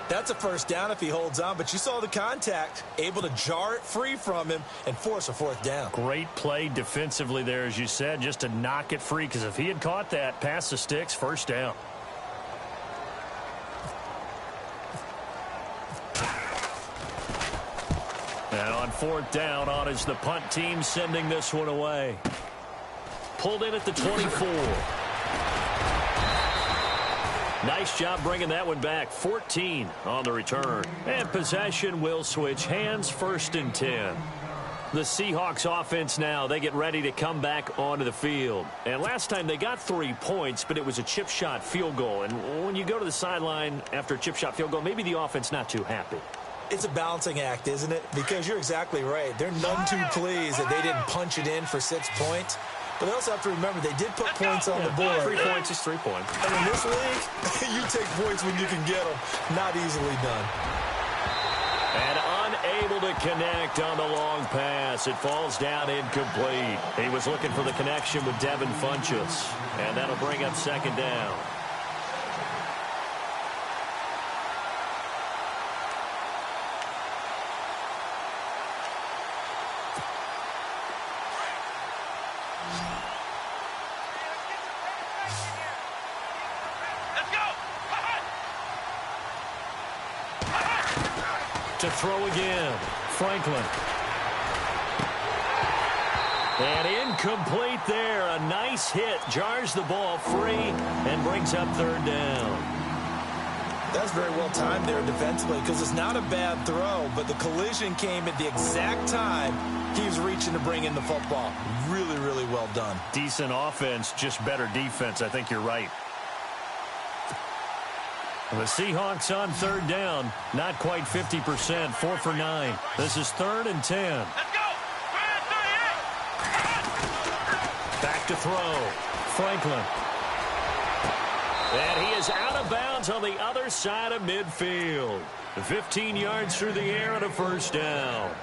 That's a 1st down if he holds on, but you saw the contact, able to jar it free from him and force a 4th down. Great play defensively there, as you said, just to knock it free, because if he had caught that, past the sticks, 1st down. And on 4th down, on is the punt team sending this one away. Pulled in at the 24. Nice job bringing that one back. 14 on the return. And possession will switch hands, 1st and 10. The Seahawks offense now, they get ready to come back onto the field. And last time they got 3 points, but it was a chip shot field goal. And when you go to the sideline after a chip shot field goal, maybe the offense not too happy. It's a balancing act, isn't it? Because you're exactly right. They're none too pleased that they didn't punch it in for 6 points. But they also have to remember they did put points on the board. 3 points is 3 points. And in this league, you take points when you can get them. Not easily done. And unable to connect on the long pass. It falls down incomplete. He was looking for the connection with Devin Funchess. And that'll bring up 2nd down. To throw again. Franklin. And incomplete there. A nice hit. Jars the ball free and brings up third down. That's very well timed there defensively because it's not a bad throw, but the collision came at the exact time he was reaching to bring in the football. Really, really well done. Decent offense, just better defense. I think you're right. The Seahawks on third down, not quite 50%, 4 for 9. This is 3rd and 10. Let's go. Back to throw. Franklin. And he is out of bounds on the other side of midfield. 15 yards through the air and a first down.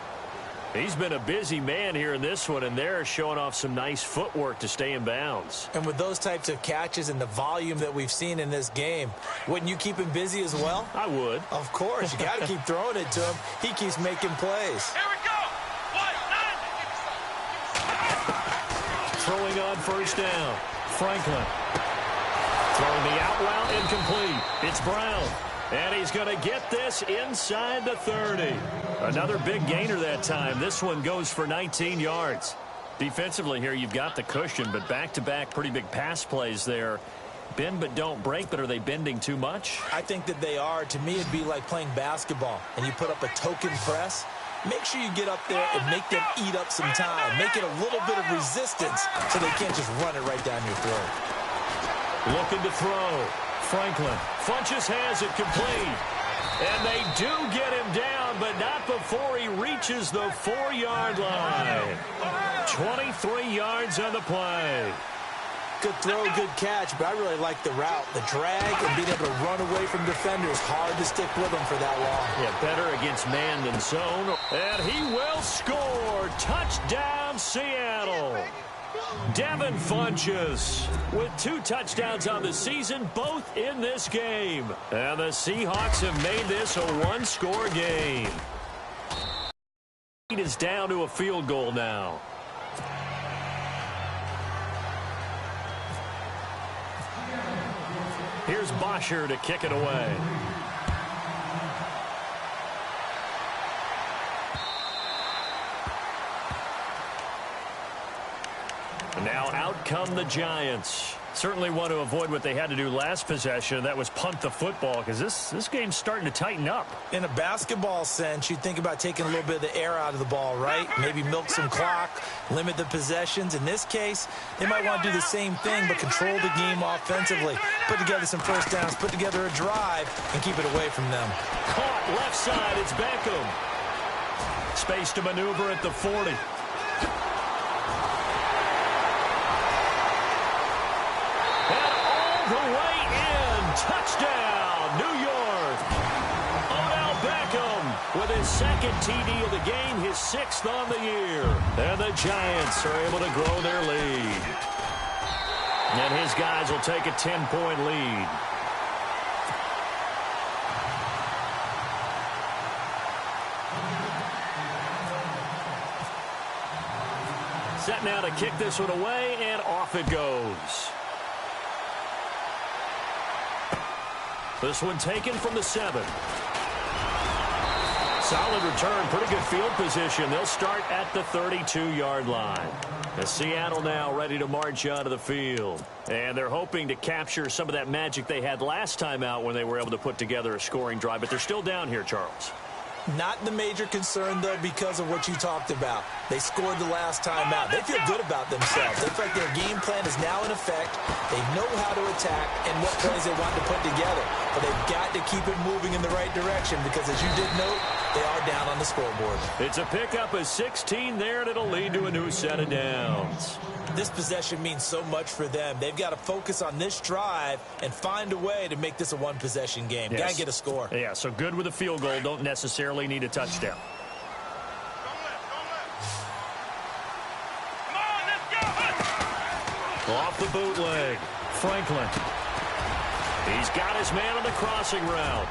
He's been a busy man here in this one, and they're showing off some nice footwork to stay in bounds. And with those types of catches and the volume that we've seen in this game, wouldn't you keep him busy as well? I would. Of course. You got to keep throwing it to him. He keeps making plays. Here we go. Throwing on first down. Franklin. Throwing the out route incomplete. It's Brown. And he's going to get this inside the 30. Another big gainer that time. This one goes for 19 yards. Defensively here, you've got the cushion, but back-to-back pretty big pass plays there. Bend but don't break, but are they bending too much? I think that they are. To me, it'd be like playing basketball, and you put up a token press. Make sure you get up there and make them eat up some time. Make it a little bit of resistance so they can't just run it right down your throat. Looking to throw. Franklin. Funches has it complete. And they do get him down, but not before he reaches the 4-yard line. 23 yards on the play. Good throw, good catch, but I really like the route. The drag and being able to run away from defenders. Hard to stick with them for that long. Yeah, better against man than zone. And he will score. Touchdown, Seattle. Devin Funches with 2 touchdowns on the season, both in this game. And the Seahawks have made this a 1-score game. It is down to a field goal now. Here's Bosher to kick it away. Now out come the Giants. Certainly want to avoid what they had to do last possession. That was punt the football, because this game's starting to tighten up. In a basketball sense, you think about taking a little bit of the air out of the ball, right? Maybe milk some clock, limit the possessions. In this case, they might want to do the same thing, but control the game offensively. Put together some first downs, put together a drive, and keep it away from them. Caught left side, it's Beckham. Space to maneuver at the 40. The way in. Touchdown, New York. Odell Beckham with his 2nd TD of the game, his 6th on the year. And the Giants are able to grow their lead. And his guys will take a 10-point lead. Set now to kick this one away, and off it goes. This one taken from the 7. Solid return, pretty good field position. They'll start at the 32-yard line. As Seattle now ready to march onto the field. And they're hoping to capture some of that magic they had last time out when they were able to put together a scoring drive. But they're still down here, Charles. Not the major concern, though, because of what you talked about. They scored the last time out. They feel good about themselves. They feel like their game plan is now in effect. They know how to attack and what plays they want to put together. But they've got to keep it moving in the right direction because, as you did note, they are down on the scoreboard. It's a pickup of 16 there, and it'll lead to a new set of downs. This possession means so much for them. They've got to focus on this drive and find a way to make this a one-possession game. Yes. Got to get a score. Yeah, so good with a field goal. Don't necessarily need a touchdown. Come on, let's go. Off the bootleg. Franklin. He's got his man on the crossing route.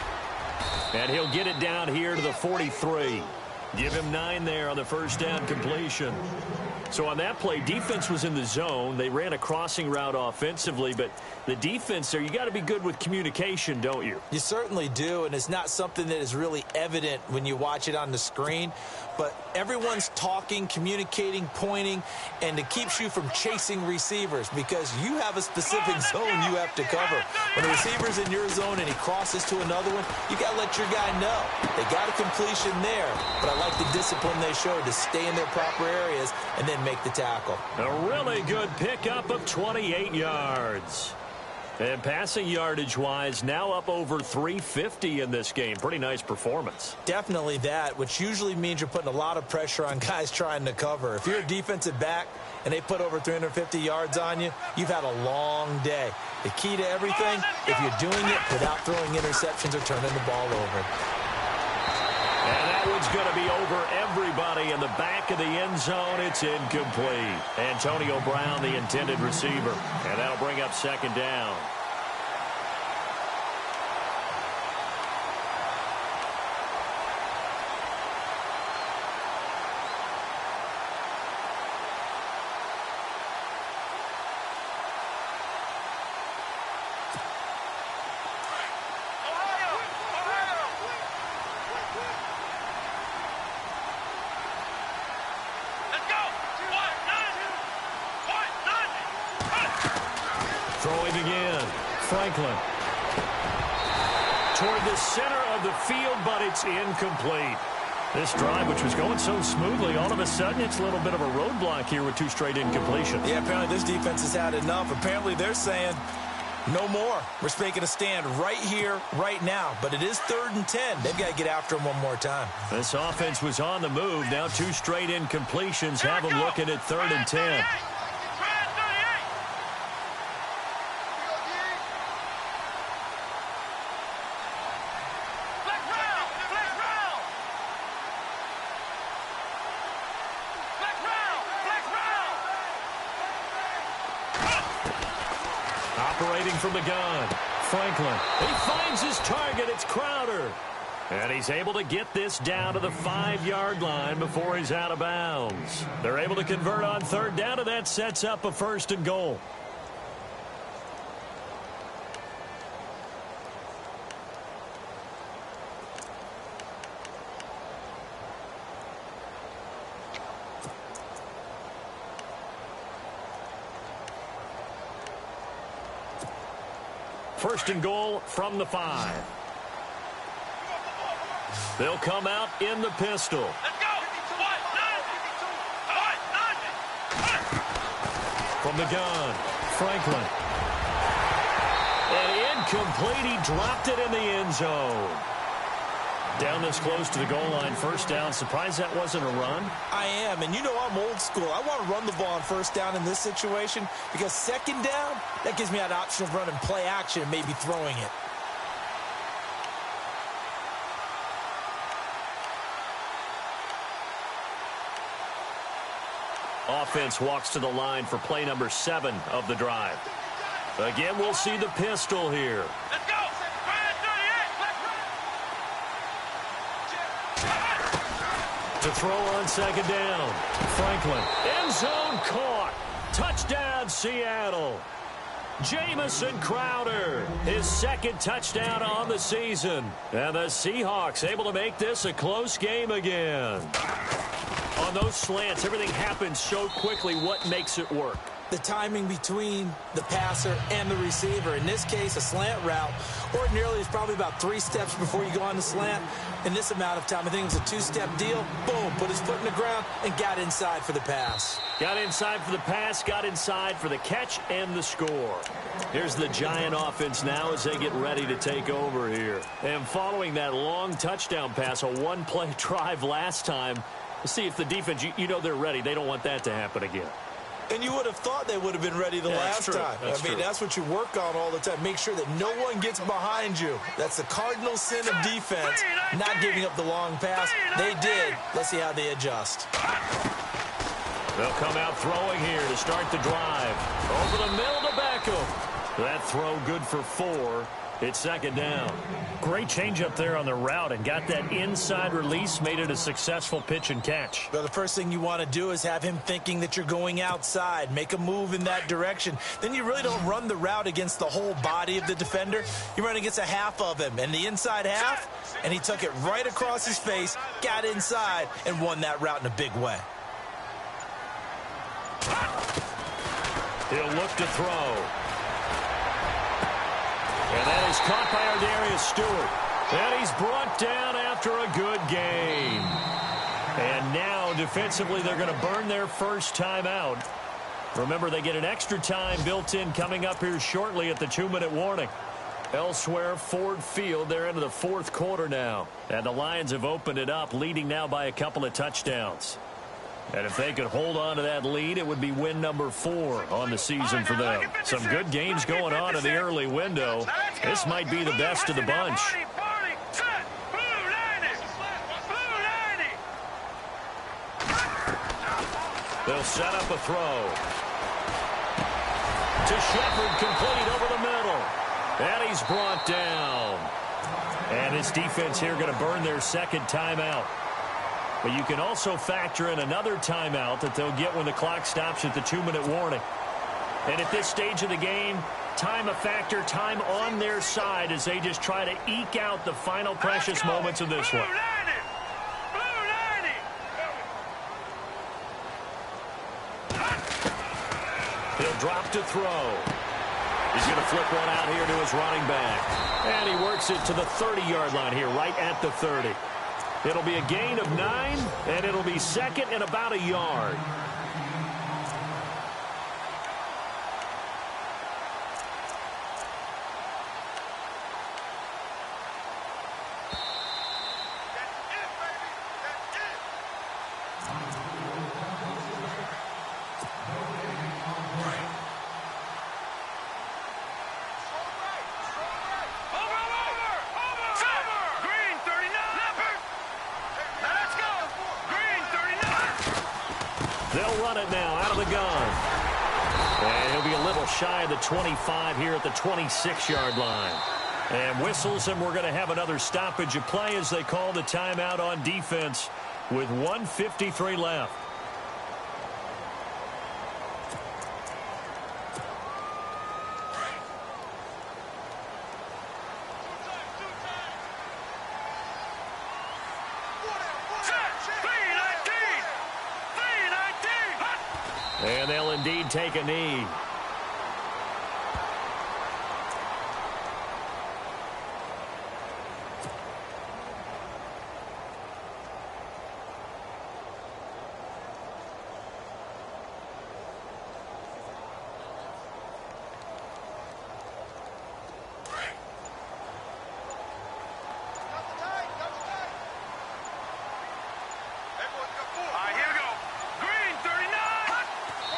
And he'll get it down here to the 43. Give him 9 there on the first down completion. So on that play, defense was in the zone. They ran a crossing route offensively, but the defense there, you got to be good with communication, don't you? You certainly do, and it's not something that is really evident when you watch it on the screen. But everyone's talking, communicating, pointing, and it keeps you from chasing receivers because you have a specific zone you have to cover. When a receiver's in your zone and he crosses to another one, you got to let your guy know. They got a completion there, but I like the discipline they showed to stay in their proper areas and then make the tackle. A really good pickup of 28 yards. And passing yardage-wise, now up over 350 in this game. Pretty nice performance. Definitely that, which usually means you're putting a lot of pressure on guys trying to cover. If you're a defensive back and they put over 350 yards on you, you've had a long day. The key to everything, if you're doing it without throwing interceptions or turning the ball over. And that one's going to be over everybody in the back of the end zone. It's incomplete. Antonio Brown, the intended receiver. And that'll bring up second down. Throwing again. Franklin. Toward the center of the field, but it's incomplete. This drive, which was going so smoothly, all of a sudden it's a little bit of a roadblock here with 2 straight incompletions. Yeah, apparently this defense has had enough. Apparently they're saying no more. We're making a stand right here, right now. But it is 3rd and 10. They've got to get after him one more time. This offense was on the move. Now 2 straight incompletions have them looking at 3rd and 10. Operating from the gun, Franklin. He finds his target. It's Crowder. And he's able to get this down to the 5-yard line before he's out of bounds. They're able to convert on 3rd down, and that sets up a 1st and goal. First and goal from the 5. They'll come out in the pistol. Let's go. From the gun, Franklin. And incomplete. He dropped it in the end zone. Down this close to the goal line, 1st down. Surprised that wasn't a run? I am, and you know I'm old school. I want to run the ball on 1st down in this situation because 2nd down, that gives me an option of running play action and maybe throwing it. Offense walks to the line for play number 7 of the drive. Again, we'll see the pistol here. Let's go. To throw on 2nd down. Franklin. End zone caught. Touchdown, Seattle. Jamison Crowder, his 2nd touchdown on the season. And the Seahawks able to make this a close game again. On those slants, everything happens so quickly. What makes it work? The timing between the passer and the receiver. In this case, a slant route ordinarily is probably about 3 steps before you go on the slant. In this amount of time, I think it was a 2-step deal. Boom, put his foot in the ground and got inside for the pass. Got inside for the pass, got inside for the catch and the score. Here's the Giant offense now as they get ready to take over here. And following that long touchdown pass, a 1-play drive last time, we'll see if the defense, you know they're ready. They don't want that to happen again. And you would have thought they would have been ready the last time. That's what you work on all the time. Make sure that no one gets behind you. That's the cardinal sin of defense, not giving up the long pass. They did. Let's see how they adjust. They'll come out throwing here to start the drive. Over the middle to Beckham. That throw good for 4. It's second down. Great change up there on the route and got that inside release, made it a successful pitch and catch. Well, the first thing you want to do is have him thinking that you're going outside, make a move in that direction. Then you really don't run the route against the whole body of the defender. You run against a half of him, and the inside half, and he took it right across his face, got inside, and won that route in a big way. He'll look to throw. And that is caught by Ardarius Stewart. And he's brought down after a good game. And now, defensively, they're going to burn their first timeout. Remember, they get an extra time built in coming up here shortly at the 2-minute warning. Elsewhere, Ford Field, they're into the fourth quarter now. And the Lions have opened it up, leading now by a couple of touchdowns. And if they could hold on to that lead, it would be win number 4 on the season for them. Some good games going on in the early window. This might be the best of the bunch. They'll set up a throw. To Shepard, complete over the middle. And he's brought down. And this defense here going to burn their second timeout. But you can also factor in another timeout that they'll get when the clock stops at the 2-minute warning. And at this stage of the game, time a factor, time on their side as they just try to eke out the final precious moments of this one. He'll drop to throw. He's going to flip one out here to his running back. And he works it to the 30-yard line here, right at the 30. It'll be a gain of 9, and it'll be second and about a yard. They'll run it now out of the gun. And he'll be a little shy of the 25 here at the 26-yard line. And whistles, and we're going to have another stoppage of play as they call the timeout on defense with 1:53 left. And they'll indeed take a knee.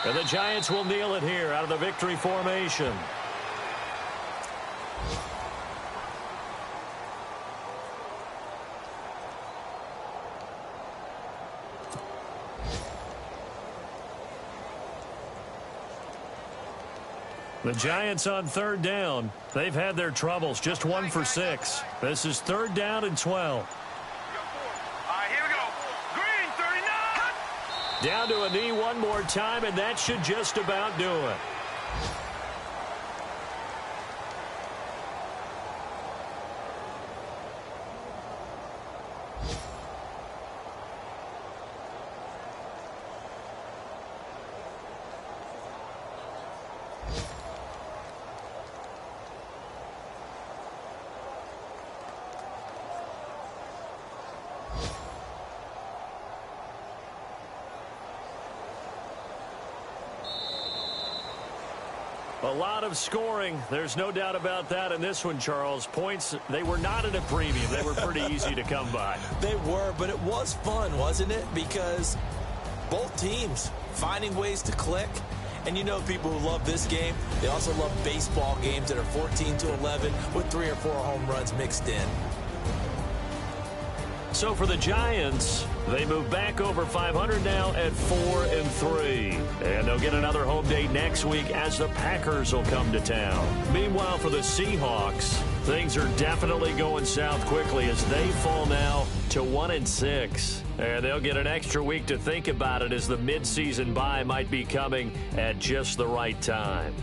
And the Giants will kneel it here out of the victory formation. The Giants on third down. They've had their troubles, just 1 for 6. This is third down and 12. Down to a knee one more time, and that should just about do it. A lot of scoring. There's no doubt about that in this one, Charles. Points, they were not at a premium. They were pretty easy to come by. They were, but it was fun, wasn't it? Because both teams finding ways to click. And you know people who love this game, they also love baseball games that are 14-11 with 3 or 4 home runs mixed in. So for the Giants, they move back over 500 now at 4-3. And they'll get another home date next week as the Packers will come to town. Meanwhile, for the Seahawks, things are definitely going south quickly as they fall now to 1-6. And they'll get an extra week to think about it as the midseason bye might be coming at just the right time.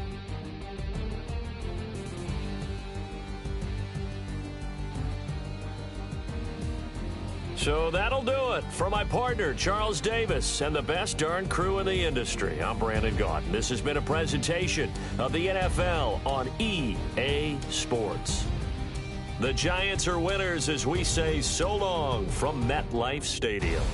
So that'll do it. For my partner, Charles Davis, and the best darn crew in the industry, I'm Brandon Gaudin. This has been a presentation of the NFL on EA Sports. The Giants are winners as we say so long from MetLife Stadium.